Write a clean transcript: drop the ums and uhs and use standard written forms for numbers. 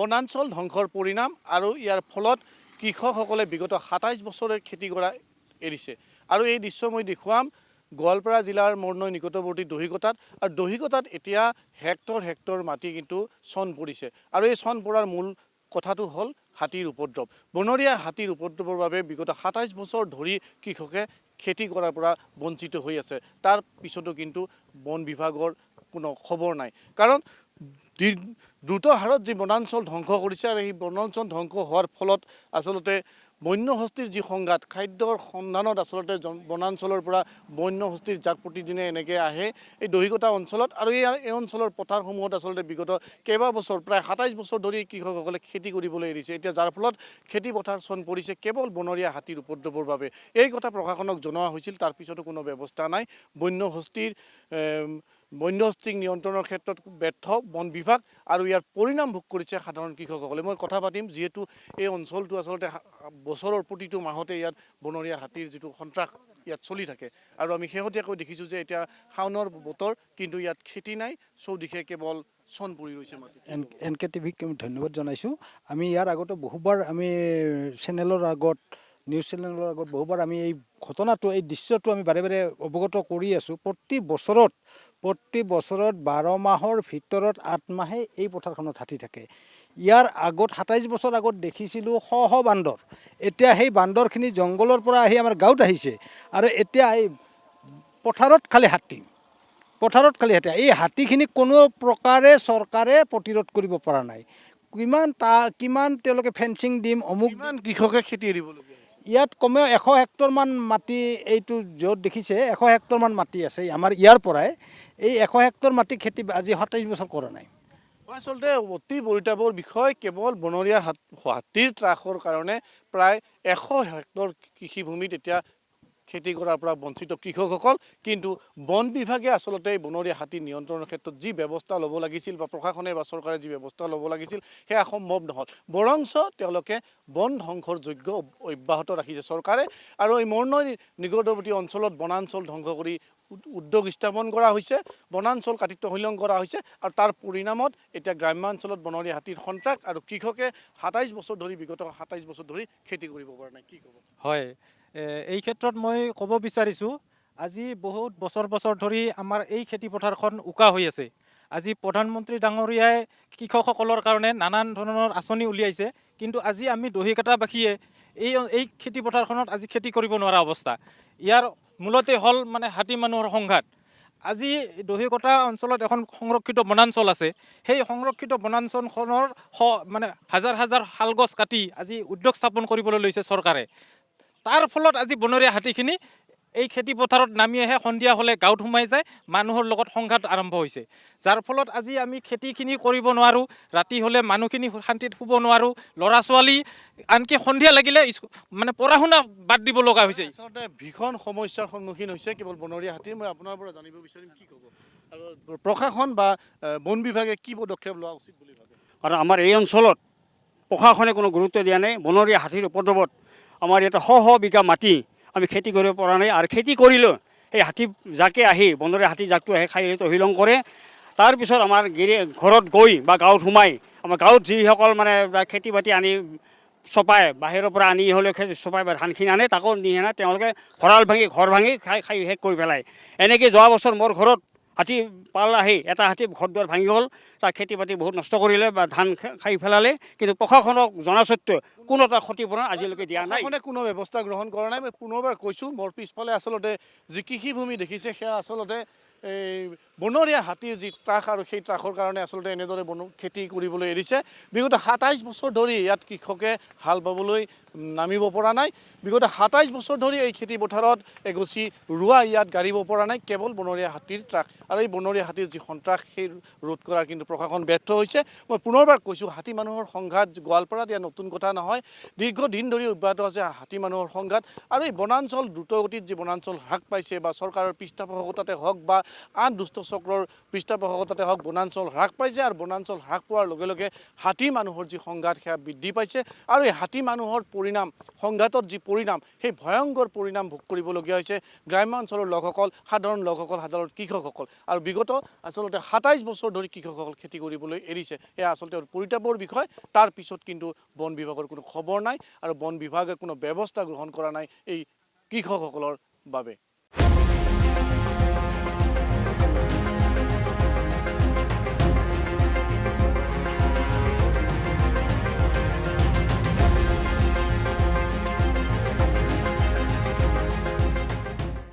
বনাঞ্চল ধ্বংসৰ পৰিণাম আৰু ইয়াৰ ফলত কৃষকসকলে বিগত ২৭ বছৰে খেতি কৰা এৰিছে। আৰু এই দৃশ্য মই দেখুৱাম গোৱালপাৰা জিলাৰ মৰণৈ নিকটৱৰ্তী দহিকটাত। আৰু দহিকটাত এতিয়া হেক্টৰ মাটি কিন্তু চন পৰিছে। আৰু এই চন পৰাৰ মূল কথাটো হ'ল হাতীৰ উপদ্ৰৱ। বনৰীয়া হাতীৰ উপদ্ৰৱৰ বাবে বিগত ২৭ বছৰ ধৰি কৃষকে খেতি কৰাৰ পৰা বঞ্চিত হৈ আছে। তাৰ পিছতো কিন্তু বন বিভাগৰ কোনো খবৰ নাই। কাৰণ দ্ৰুত হাৰত যি বনাঞ্চল ধ্বংস কৰিছে আৰু এই বনাঞ্চল ধ্বংস হোৱাৰ ফলত আচলতে বন্যহস্তীৰ যি সংঘাত, খাদ্যৰ সন্ধানত আচলতে বনাঞ্চলৰ পৰা বন্যহস্তীৰ জাক প্ৰতিদিনে এনেকৈ আহে এই দহিকটা অঞ্চলত। আৰু এই অঞ্চলৰ পথাৰসমূহত আচলতে বিগত কেইবাবছৰ প্ৰায় ২৭ বছৰ ধৰি কৃষকসকলে খেতি কৰিবলৈ এৰিছে। এতিয়া যাৰ ফলত খেতি পথাৰ চন পৰিছে কেৱল বনৰীয়া হাতীৰ উপদ্ৰৱৰ বাবে। এই কথা প্ৰশাসনক জনোৱা হৈছিল, তাৰ পিছতো কোনো ব্যৱস্থা নাই। বন্যহস্তীক নিয়ন্ত্ৰণৰ ক্ষেত্ৰত ব্যৰ্থ বন বিভাগ আৰু ইয়াৰ পৰিণাম ভোগ কৰিছে সাধাৰণ কৃষকসকলে। মই কথা পাতিম, যিহেতু এই অঞ্চলটো আচলতে বছৰৰ প্ৰতিটো মাহতে ইয়াত বনৰীয়া হাতীৰ যিটো সন্ত্ৰাস ইয়াত চলি থাকে। আৰু আমি শেহতীয়াকৈ দেখিছোঁ যে এতিয়া শাওনৰ বতৰ, কিন্তু ইয়াত খেতি নাই, চৌদিশে কেৱল চন পৰি ৰৈছে মাটি। NK টিভিক ধন্যবাদ জনাইছোঁ। আমি ইয়াৰ আগতে বহুবাৰ আমি নিউজ চেনেলৰ আগত বহুবাৰ আমি এই ঘটনাটো, এই দৃশ্যটো আমি বাৰে বাৰে অৱগত কৰি আছোঁ। প্ৰতি বছৰত 12 মাহৰ ভিতৰত 8 মাহে এই পথাৰখনত হাতী থাকে। ইয়াৰ আগত 27 বছৰ আগত দেখিছিলোঁ শ বান্দৰ। এতিয়া সেই বান্দৰখিনি জংঘলৰ পৰা আহি আমাৰ গাঁৱত আহিছে আৰু এতিয়া এই পথাৰত খালি হাতী। এই হাতীখিনি কোনো প্ৰকাৰে চৰকাৰে প্ৰতিৰোধ কৰিব পৰা নাই। কিমান তেওঁলোকে ফেঞ্চিং দিম, কিমান কৃষকে খেতি এৰিবলগীয়া হৈছে। ইয়াত কমেও 100 হেক্টৰমান মাটি, এইটো য'ত দেখিছে 100 হেক্টৰমান মাটি আছে আমাৰ ইয়াৰ পৰাই। এই 100 হেক্টৰ মাটি খেতি আজি 27 বছৰ কৰা নাই। আচলতে অতি পৰিতাপৰ বিষয়, কেৱল বনৰীয়া হাতীৰ ত্ৰাসৰ কাৰণে প্ৰায় 100 হেক্টৰ কৃষিভূমিত এতিয়া খেতি কৰাৰ পৰা বঞ্চিত কৃষকসকল। কিন্তু বন বিভাগে আচলতে বনৰীয়া হাতী নিয়ন্ত্ৰণৰ ক্ষেত্ৰত যি ব্যৱস্থা ল'ব লাগিছিল বা প্ৰশাসনে বা চৰকাৰে যি ব্যৱস্থা ল'ব লাগিছিল সেয়া সম্ভৱ নহ'ল। বৰঞ্চ তেওঁলোকে বন ধ্বংসৰ যজ্ঞ অব্যাহত ৰাখিছে চৰকাৰে। আৰু এই মৰণৈ নিকটৱৰ্তী অঞ্চলত বনাঞ্চল ধ্বংস কৰি উদ্যোগ স্থাপন কৰা হৈছে, বনাঞ্চল কাটিত তহিলং কৰা হৈছে। আৰু তাৰ পৰিণামত এতিয়া গ্ৰাম্যাঞ্চলত বনৰীয়া হাতীৰ সন্ত্ৰাস আৰু কৃষকে বিগত 27 বছৰ ধৰি খেতি কৰিব পৰা নাই। কি ক'ব? হয়, এই ক্ষেত্ৰত মই ক'ব বিচাৰিছোঁ, আজি বহুত বছৰ ধৰি আমাৰ এই খেতি পথাৰখন উকা হৈ আছে। আজি প্ৰধানমন্ত্ৰী ডাঙৰীয়াই কৃষকসকলৰ কাৰণে নানান ধৰণৰ আঁচনি উলিয়াইছে, কিন্তু আজি আমি দহিকটাবাসীয়ে এই খেতি পথাৰখনত আজি খেতি কৰিব নোৱাৰা অৱস্থা। ইয়াৰ মূলতে হ'ল হাতী মানুহৰ সংঘাত। আজি দহিকটা অঞ্চলত এখন সংৰক্ষিত বনাঞ্চল আছে। সেই সংৰক্ষিত বনাঞ্চলখনৰ হাজাৰ শালগছ কাটি আজি উদ্যোগ স্থাপন কৰিবলৈ লৈছে চৰকাৰে। তাৰ ফলত আজি বনৰীয়া হাতীখিনি এই খেতি পথাৰত নামি আহে, সন্ধিয়া হ'লে গাঁৱত সোমাই যায়, মানুহৰ লগত সংঘাত আৰম্ভ হৈছে। যাৰ ফলত আজি আমি খেতিখিনি কৰিব নোৱাৰোঁ, ৰাতি হ'লে মানুহখিনি শান্তিত শুব নোৱাৰোঁ, ল'ৰা ছোৱালী আনকি সন্ধিয়া লাগিলে পঢ়া শুনা বাদ দিব লগা হৈছে। আচলতে ভীষণ সমস্যাৰ সন্মুখীন হৈছে কেৱল বনৰীয়া হাতী। মই আপোনাৰ পৰা জানিব বিচাৰিম, কি ক'ব আৰু প্ৰশাসন বা বন বিভাগে কি পদক্ষেপ লোৱা উচিত বুলি ভাবে? কাৰণ আমাৰ এই অঞ্চলত প্ৰশাসনে কোনো গুৰুত্ব দিয়া নাই। বনৰীয়া হাতীৰ উপদ্ৰৱত আমাৰ ইয়াতে শ বিঘা মাটি আমি খেতি কৰিব পৰা নাই। আৰু খেতি কৰিলেও সেই হাতী জাকে আহি, বনৰীয়া হাতী জাকটো আহি খাই তহিলং কৰে। তাৰপিছত আমাৰ ঘৰত গৈ বা গাঁৱত সোমাই, আমাৰ গাঁৱত যিসকল খেতি বাতি আনি চপাই, বাহিৰৰ পৰা আনি হ'লেও চপাই বা ধানখিনি আনে, তাকো নিয়ে তেওঁলোকে ঘৰ ভাঙি খাই শেষ কৰি পেলায়। এনেকৈ যোৱা বছৰ মোৰ ঘৰত হাতী পাল আহি এটা হাতী ঘৰ দুৱাৰ ভাঙি গ'ল, তাৰ খেতি বাতি বহুত নষ্ট কৰিলে বা ধান খাই পেলালে। কিন্তু প্ৰশাসনক জনা স্বত্বেও কোনো এটা ক্ষতিপূৰণ আজিলৈকে দিয়া নাই। কোনো ব্যৱস্থা গ্ৰহণ কৰা নাই। মই পুনৰবাৰ কৈছোঁ, মোৰ পিছফালে আচলতে যি কৃষিভূমি দেখিছে সেয়া আচলতে এই বনৰীয়া হাতীৰ যি ত্ৰাস, আৰু সেই ত্ৰাসৰ কাৰণে আচলতে এনেদৰে খেতি কৰিবলৈ এৰিছে। বিগত 27 বছৰ ধৰি ইয়াত কৃষকে হাল বাবলৈ নামিব পৰা নাই। বিগত 27 বছৰ ধৰি এই খেতি পথাৰত এগছি ৰোৱা ইয়াত গাড়িব পৰা নাই, কেৱল বনৰীয়া হাতীৰ ত্ৰাস। আৰু এই বনৰীয়া হাতীৰ যি সন্ত্ৰাস সেই ৰোধ কৰাৰ কিন্তু প্ৰশাসন ব্যৰ্থ হৈছে। মই পুনৰবাৰ কৈছোঁ, হাতী মানুহৰ সংঘাত গোৱালপাৰাত ইয়াৰ নতুন কথা নহয়, দীৰ্ঘদিন ধৰি অব্যাহত আছে হাতী মানুহৰ সংঘাত। আৰু এই বনাঞ্চল দ্ৰুতগতিত যি বনাঞ্চল হ্ৰাস পাইছে বা চৰকাৰৰ পৃষ্ঠপোষকতাতে হওক বা আন দুষ্ট চক্ৰৰ পৃষ্ঠপোষকতাতে হওক বনাঞ্চল হ্ৰাস পাইছে আৰু বনাঞ্চল হ্ৰাস পোৱাৰ লগে লগে হাতী মানুহৰ যি সংঘাত সেয়া বৃদ্ধি পাইছে আৰু এই হাতী মানুহৰ পৰিণাম সংঘাতত যি পৰিণাম সেই ভয়ংকৰ পৰিণাম ভোগ কৰিবলগীয়া হৈছে গ্ৰাম্য অঞ্চলৰ লোকসকল সাধাৰণ কৃষকসকল আৰু বিগত আচলতে ২৭ বছৰ ধৰি কৃষকসকল খেতি কৰিবলৈ এৰিছে এয়া আচলতে পৰিতাপৰ বিষয় তাৰ পিছত কিন্তু বন বিভাগৰ কোনো খবৰ নাই আৰু বন বিভাগে কোনো ব্যৱস্থা গ্ৰহণ কৰা নাই এই কৃষকসকলৰ বাবে